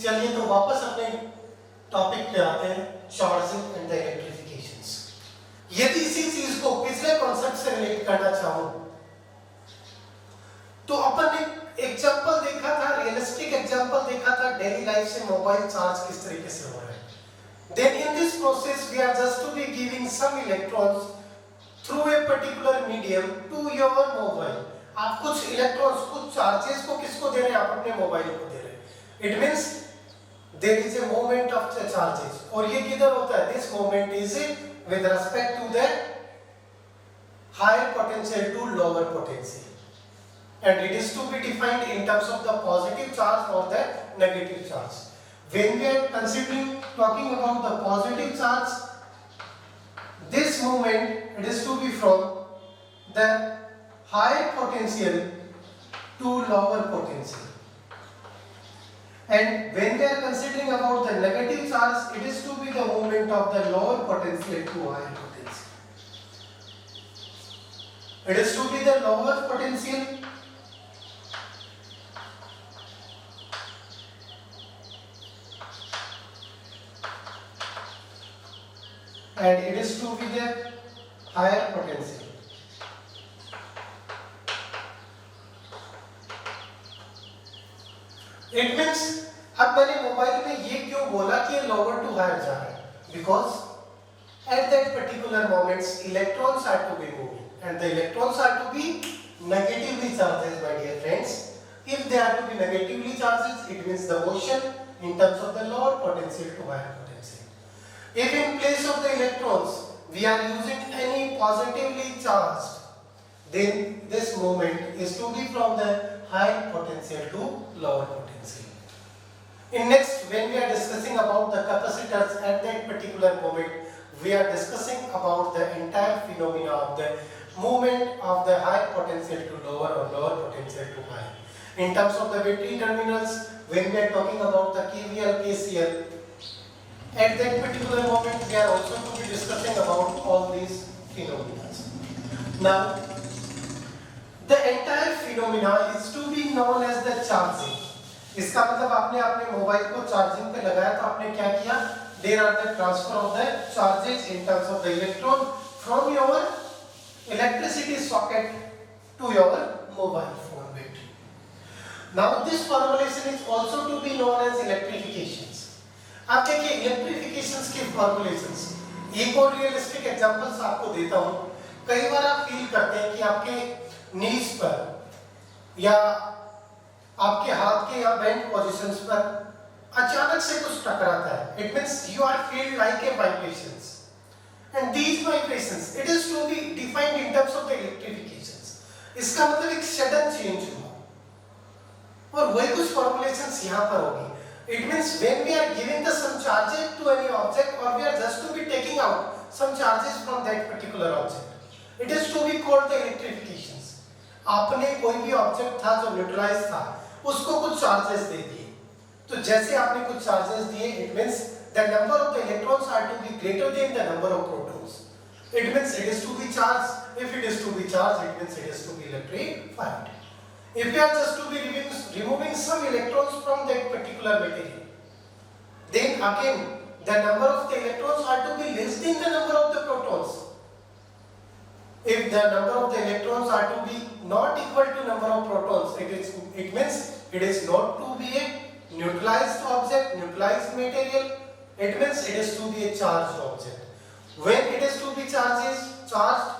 चलिए तो वापस अपने टॉपिक पे आते हैं, चार्जिंग एंड द इलेक्ट्रिफिकेशंस। यदि इसी चीज को पिछले कॉन्सेप्ट से रिलेट करना चाहूं तो अपन ने एग्जांपल देखा था, रियलिस्टिक एग्जांपल देखा था डेली लाइफ से मोबाइल चार्ज किस तरीके से हो रहा है। Then in this process we are just to be giving some electrons through a particular medium to your mobile. आप कुछ इलेक्ट्रॉन्स, कुछ चार्जेस को किसको दे रहे हैं? आप अपने मोबाइल को दे रहे हैं। It means there is a movement of the charges, और ये किधर होता है? This movement is with respect to the higher potential to lower potential, and it is to be defined in terms of the positive charge or the negative charge. When we are talking about the positive charge, this movement it is to be from the higher potential to lower potential, and when we are considering about the negative charge, it is to be the movement of the lower potential to higher potential. It is to be the lower potential and it is to be the higher potential. It means अब मैंने mobile में ये क्यों बोला कि ये lower to higher जा रहा है? Because at that particular moments electrons are to be moving, and the electrons are to be negatively charged, my dear friends. If they are to be negatively charged, it means the motion in terms of the lower potential to higher potential. If in place of the electrons we are using any positively charged, then this movement is to be from the high potential to lower potential. In next, when we are discussing about the capacitors at that particular moment, we are discussing about the entire phenomena of the movement of the high potential to lower or lower potential to high. In terms of the battery terminals, when we are talking about the KVL, KCL, at that particular moment we are also to be discussing about all these phenomena. Now, the entire phenomena is to be known as the charging. इसका मतलब आपने अपने mobile को charging पे लगाया तो आपने क्या किया? There are the transfer of the charges in terms of the electron from your electricity socket to your mobile phone battery. Now this formulation is also to be known as electrifications. आप देखिए इलेक्ट्रिफिकेशंस के formulations, एक और realistic examples आपको देता हूं। कई बार आप फील करते हैं कि आपके नीज पर या आपके हाथ के या बेंट पोजीशंस पर अचानक से कुछ टकराता है। It means you are feel like a vibrations, and these vibrations it is to be defined in terms of the electrifications. इसका मतलब एक सडन चेंज हुआ, और वही कुछ फॉर्मुलेशंस यहां पर होगी। It means when we are giving the some charges to any object, or we are just to be taking out some charges from that particular object, it is to be called the electrifications. आपने कोई भी object था जो neutralise था, उसको कुछ charges दे दिए, तो जैसे आपने कुछ चार्जेस दिए, it means the number of the electrons are to be greater than the number of protons. It means it is to be charged. If it is to be charged, it means it is to be electrified. If we are just to be removing some electrons from that particular material, then again the number of the electrons are to be less than the number of the protons. If the number of the electrons are to be not equal to number of protons, it means it is not to be a neutralized object, neutralized material. It means it is to be a charged object. When it is to be charged,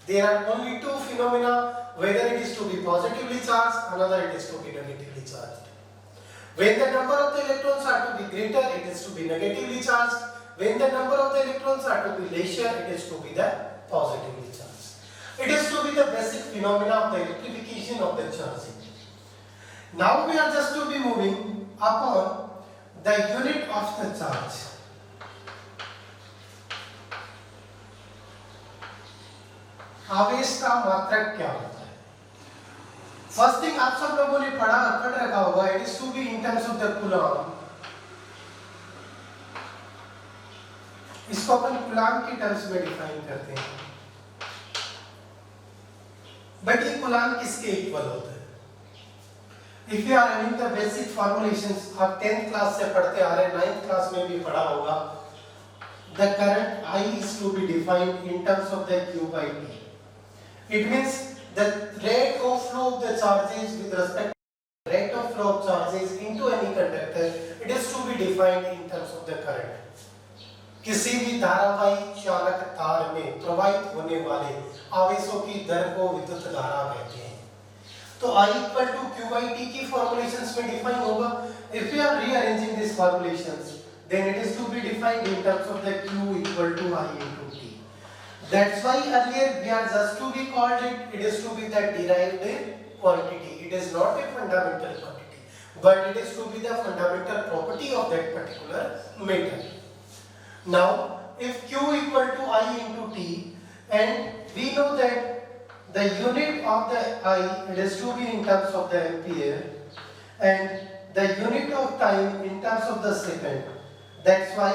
there are only two phenomena. Whether it is to be positively charged, another it is to be negatively charged. When the number of the electrons are to be greater, it is to be negatively charged. When the number of the electrons are to be lesser, it is to be the positively charged. It is to be the basic phenomena of the electrification of the charging. Now we are just to be moving upon the unit of the charge. आवेश का मात्रक क्या होता है? First thing आप सब लोगों ने पढ़ रखा होगा, it is to be in terms of the coulomb. इसको अपन कूलम की टर्म्स में डिफाइन करते हैं, बट ये कूलम किसके इक्वल होता है? If you are having the basic formulations, आप 10th क्लास से पढ़ते आ रहे हैं, 9th क्लास में भी पढ़ा होगा. The current I is to be defined in terms of the Q by T. It means the rate of flow of the charges with respect to rate of flow of charges into any conductor, it is to be defined in terms of the current. किसी भी धारावाही चालक तार में प्रवाहित होने वाले आवेशों की दर को विद्युत धारा कहते हैं. तो I equal to Q by T की formulations में define होगा. If we are rearranging these formulations, then it is to be defined in terms of the Q equal to I into T. That's why earlier we are just to be called it is to be the derived quantity. It is not a fundamental quantity, but it is to be the fundamental property of that particular metal. Now, if Q equal to I into T, and we know that the unit of the I, it is to be in terms of the ampere, and the unit of time in terms of the second. That's why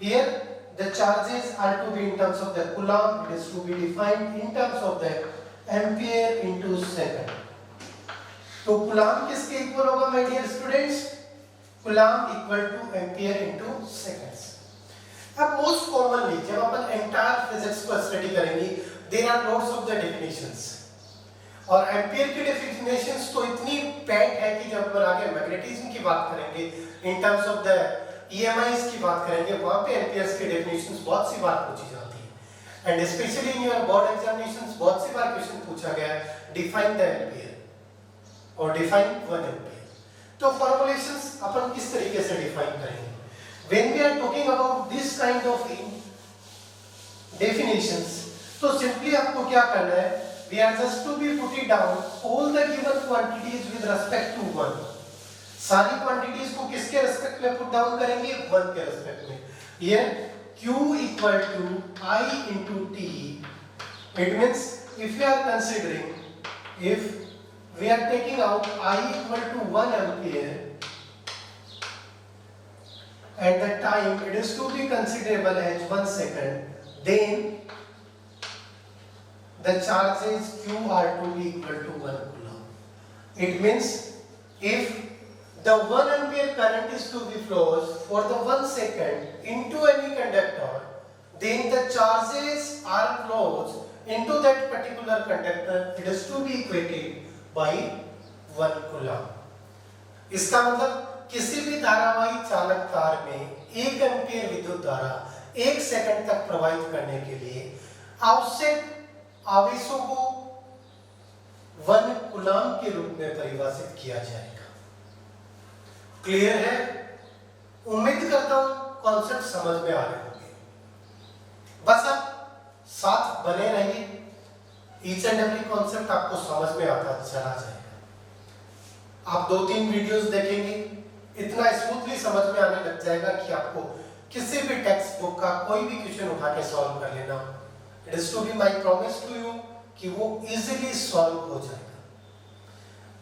here the charges are to be in terms of the coulomb. It is to be defined in terms of the ampere into second. तो coulomb किसके equal होगा my dear students? Coulomb equal to ampere into seconds. अब most commonly जब अपन entire physics को study करेंगे, there are lots of the definitions, और ampere की डेफिनेशंस तो इतनी पैक है कि जब अपन आगे मैग्नेटिज्म की बात करेंगे, इन टर्म्स ऑफ द ईएमआईज की बात करेंगे, वहां पे एम्पियर्स की डेफिनेशंस बहुत सी बार पूछी जाती है. And specially in your board examinations बहुत सी बार क्वेश्चन पूछा गया है, डिफाइन द एम्पियर और डिफाइन 1 एम्पियर. तो फॉर्मुलेशंस अपन किस तरीके से डिफाइन करेंगे? When we are talking about this kind of definitions, तो simply आपको क्या करना है? We are just to be put it down all the given quantities with respect to 1. सारी quantities को किसके respect में put down करेंगे? 1 के respect में. Here Q equal to I into T. It means if we are considering, if we are taking out I equal to 1 ampere, and the time it is to be considerable as 1 second, then the charges Q are to be equal to 1 coulomb. It means if the 1 ampere current is to be flows for the 1 second into any conductor, then the charges are flows into that particular conductor, it is to be equated by 1 coulomb. इसका मतलब किसी भी धारावाही चालक तार में 1 ampere विद्युत धारा 1 second तक प्रवाहित करने के लिए आवश्यक आवेशों को 1 कूलम्ब के रूप में परिभाषित किया जाएगा. क्लियर है? उम्मीद करता हूं कॉन्सेप्ट समझ में आ रहे होंगे. बस आप साथ बने रहिए, ईच एंड एवरी कॉन्सेप्ट आपको समझ में आता चला जाएगा. आप 2-3 वीडियोस देखेंगे, इतना स्मूथली समझ में आने लग जाएगा कि आपको किसी भी टेक्स्ट बुक का कोई भी क्वेश्चन उठा के सॉल्व कर लेना. It is to be my promise to you कि वो इजीली सॉल्व हो जाएगा.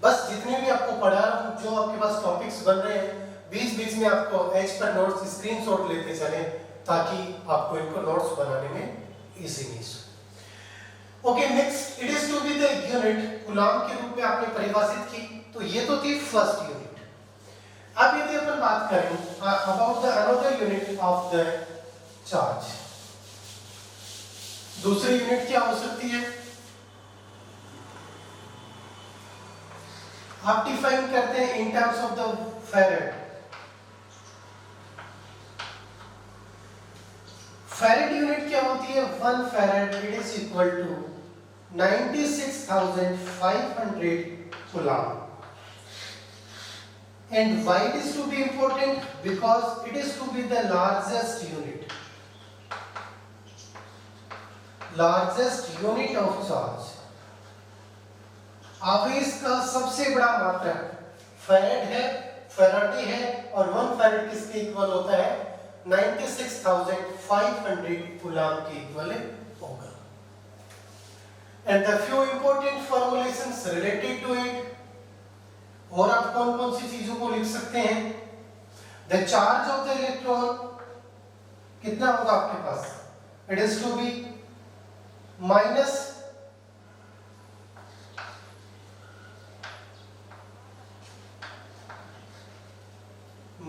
बस जितने भी आपको पढ़ा रहा हूं, जो आपके पास टॉपिक्स बन रहे हैं, बीच-बीच में आपको एज पर नोट्स स्क्रीनशॉट लेते चलें ताकि आपको इनको नोट्स बनाने में इजीनेस हो. Okay, next it is to be the unit coulomb के रूप में आपने परिभाषित की. तो ये तो थी फर्स्ट यूनिट. अब यदि अपन बात करें about the another unit of the charge, दूसरी यूनिट क्या हो सकती है? आप डिफाइन करते हैं in terms of the farad. Farad unit क्या होती है? 1 farad it is equal to 96,500 coulomb. And why it is to be important? Because it is to be the largest unit of charge. आवेश का सबसे बड़ा मात्रक फैरेड है, Faraday है, और 1 फैरेड किसके इक्वल होता है? 96,500 कूलम्ब के इक्वल होगा. And the few important formulations related to it. और आप कौन कौन सी चीजों को लिख सकते हैं? The charge of the electron कितना होगा आपके पास? It is to be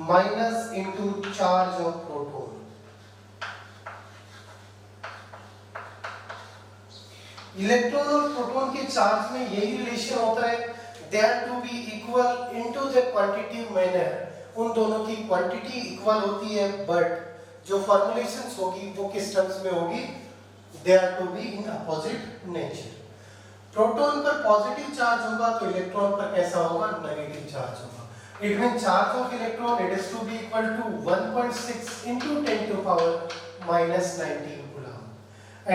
minus into charge of proton. Electron और प्रोटॉन के चार्ज में यही रिलेशन होता है, they are to be equal into the quantitative manner. उन दोनों की क्वांटिटी इक्वल होती है, बट जो फॉर्मुलेशंस होगी वो किस टर्म्स में होगी, they are to be in opposite nature. Proton पर पॉजिटिव चार्ज होगा तो इलेक्ट्रॉन पर कैसा होगा, नेगेटिव चार्ज होगा। It mean charge of electron it is to be equal to 1.6 into 10 to power minus 19 coulomb,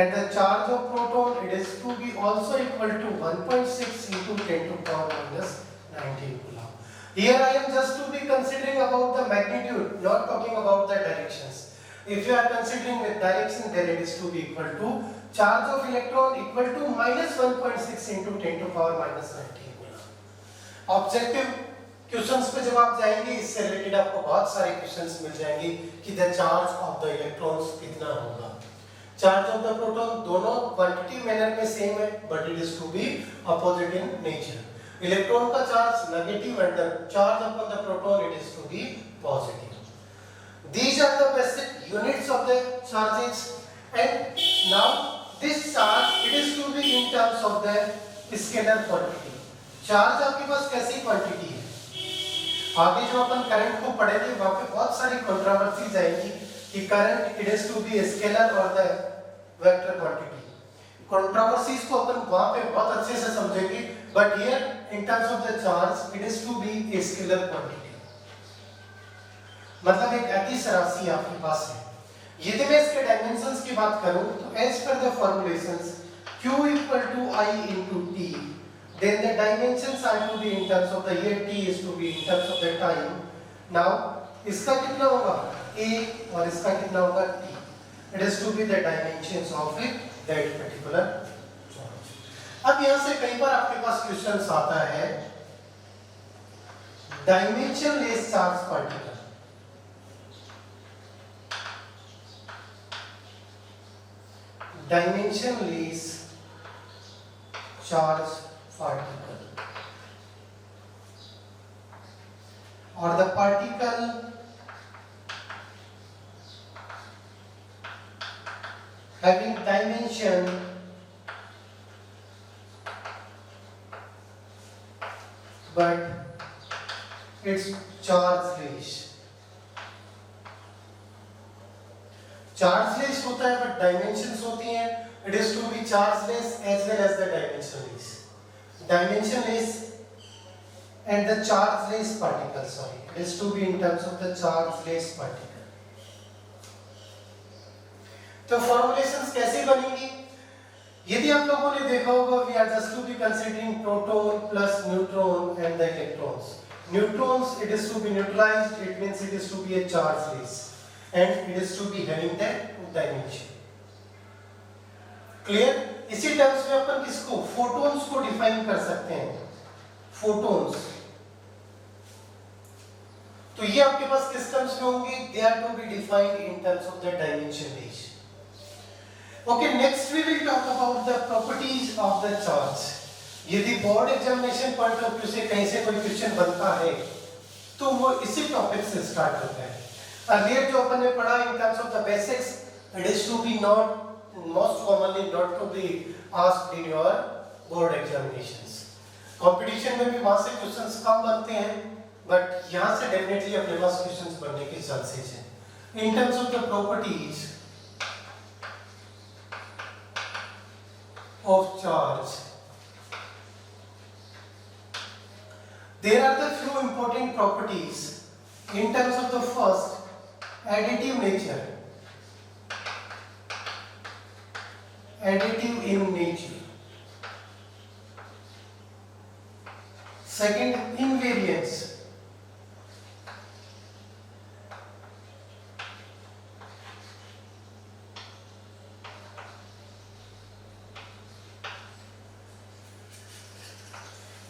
and the charge of proton it is to be also equal to 1.6 into 10 to power minus 19 coulomb. Here I am just to be considering about the magnitude, not talking about the directions. If you are considering with direction, then it is to be equal to charge of electron equal to minus 1.6 into 10 to power minus 19 coulomb. Objective questions पे जब आप जाएंगे, इससे related आपको बहुत सारे questions मिल जाएंगे कि the charge of the electrons कितना होगा। चार्ज ऑफ द प्रोटॉन दोनों क्वांटिटी मैनर में सेम है, but it is to be opposite in nature. Electron का charge negative and the charge of the proton it is to be positive. These are the basic units of the charges, and now this charge it is to be in terms of the scalar quantity. Charge आपके पास कैसी quantity है, आगे जो अपन current को पढ़ेंगे वहां पे बहुत सारी कंट्रोवर्सीज आएगी कि current it is to be scalar और द वेक्टर क्वांटिटी। कंट्रोवर्सीज को अपन वहां पे बहुत अच्छे से समझेंगे, but here in terms of the charge it is to be a scalar quantity, मतलब एक अदिश राशि आपके पास है। यदि मैं इसके डायमेंशंस की बात करूं तो as per the formulations q equal to I into t, then the dimensions are to be in terms of the year, t is to be in terms of the time. Now इसका कितना होगा a और इसका कितना होगा t, it is to be the dimensions of that particular charge. अब यहाँ से कई बार आपके पास क्वेश्चन आता है dimensionless charge particle। dimensionless charge particle or the particle having dimension but its chargeless। Chargeless होता है बट डायमेंशंस होती हैं, it is to be chargeless as well as the dimensionless. dimensionless and the chargeless particle, sorry, it is to be in terms of the chargeless particle। तो formulations कैसे बनेंगी, यदि आप लोगों ने देखा होगा we are just to be considering proton plus neutron and the electrons. Neutrons it is to be neutralized, it means it is to be a chargeless and it is to be having the dimension। Clear? इसी terms में अपन किसको, photons को define कर सकते हैं, photons. तो ये आपके पास किस टर्म्स में होंगे, they are to be defined in terms of the dimension range. Okay, next we will talk about the properties of the charge. यदि board examination point of view से कहीं से कोई क्वेश्चन बनता है तो वो इसी टॉपिक से स्टार्ट होता है। अर्लियर जो अपन ने पढ़ा in terms of the basics, it is to be not most commonly not to be asked in your board examinations। competition में भी वहां से क्वेश्चंस कम बनते हैं, बट यहाँ से डेफिनेटली अपने पास क्वेश्चंस बनने के चांसेस हैं। in terms of the properties of charge, there are the few important properties in terms of the first additive nature, additive in nature। Second, invariance।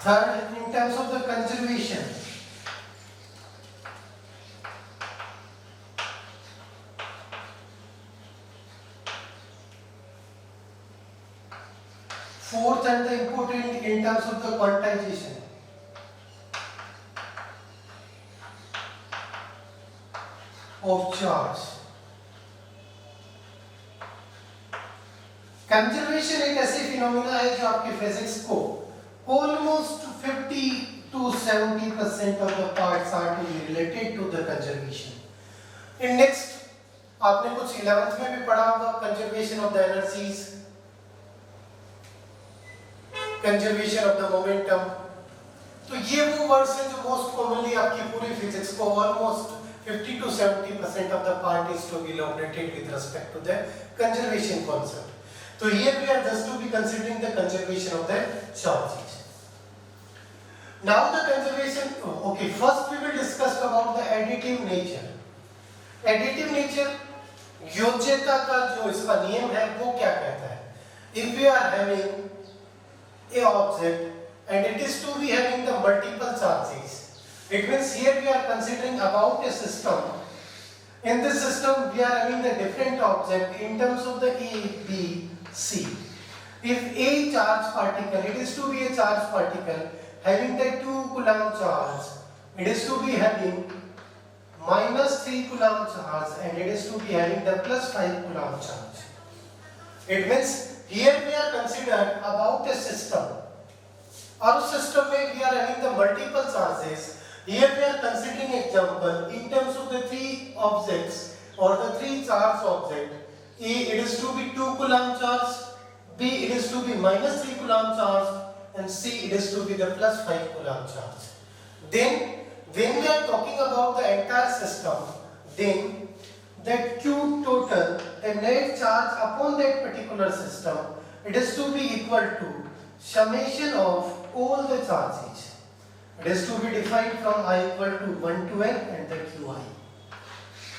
Third, in terms of the conservation। Fourth and the important in terms of the quantization। of charge. Conservation एक ऐसी phenomena है जो आपके physics को almost 50 to 70% of the parts are to be related to the conservation. In next आपने कुछ 11th में भी पढ़ा होगा conservation of the energies, conservation of the momentum. तो ये वो वर्ड्स हैं जो मोस्ट कॉमनली आपकी पूरी फिजिक्स को almost 50 to 70% of the part is to be elaborated with respect to the conservation concept. So here we are just to be considering the conservation of the charges. Now the conservation, okay, first we will discuss about the additive nature. Additive nature, योज्यता का जो इसका नियम है वो क्या कहता है? If we are having a object and it is to be having the multiple charges, it means here we are considering about a system. In this system we are having the different object in terms of the A, B, C. If a charge particle, it is to be a charge particle having the 2 coulomb charge, it is to be having minus 3 coulomb charge and it is to be having the plus 5 coulomb charge. It means here we are considered about a system. Our system में we are having the multiple charges. Here we are considering example in terms of the 3 objects or the 3 charge object. A, it is to be 2 coulomb charge, B, it is to be minus 3 coulomb charge, and C, it is to be the plus 5 coulomb charge. Then, when we are talking about the entire system, then that Q total, the net charge upon that particular system, it is to be equal to summation of all the charges. It is to be defined from I equal to 1 to n and the Qi.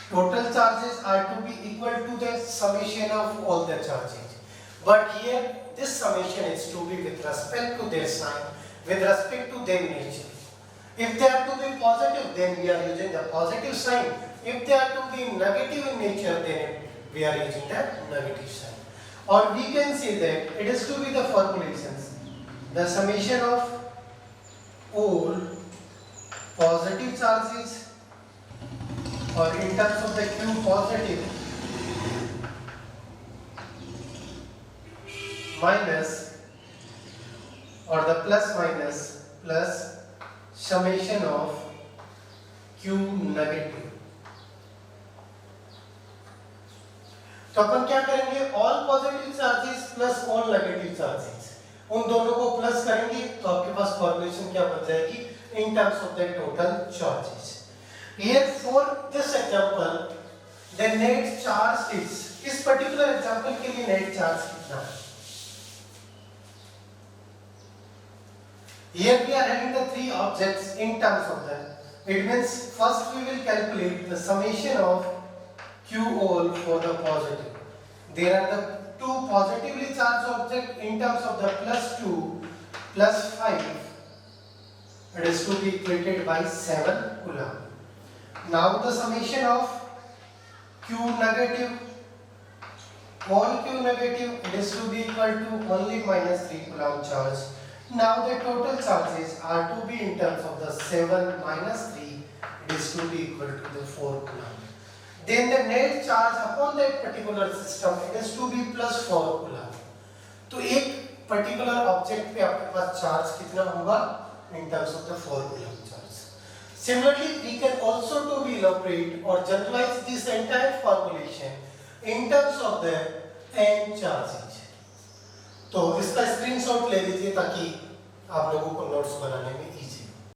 Total charges are to be equal to the summation of all the charges. But here this summation is to be with respect to their sign, with respect to their nature. If they are to be positive, then we are using the positive sign. If they are to be negative in nature, then we are using the negative sign. Or we can say that it is to be the formulations. The summation of all positive charges, or in terms of the Q positive minus or the plus minus plus summation of Q negative. तो अपन क्या करेंगे? All positive charges plus all negative charges, उन दोनों को plus करेंगे तो आपके पास formulation क्या बन जाएगी? इन terms of the total charges. Here for this example, the net charge is, इस particular example के लिए net charge कितना है? Here we are having the 3 objects in terms of them. It means first we will calculate the summation of Q all for the positive. There are the 2 positively charged objects in terms of the plus 2 plus 5. It is to be equated by 7 coulomb. Now the summation of Q negative, all Q negative, it is to be equal to only minus 3 coulomb charge. Now the total charges are to be in terms of the 7 minus 3, it is to be equal to the 4 coulomb. Then the net charge upon that particular system, it is to be plus 4 coulomb. तो एक particular object पे आपके पास charge कितना होगा? In terms of the 4 coulomb charge. Similarly, we can also to be elaborate or generalize this entire formulation in terms of the n charges. तो इसका screenshot ले लीजिए ताकि आप लोगों को नोट्स बनाने में इजी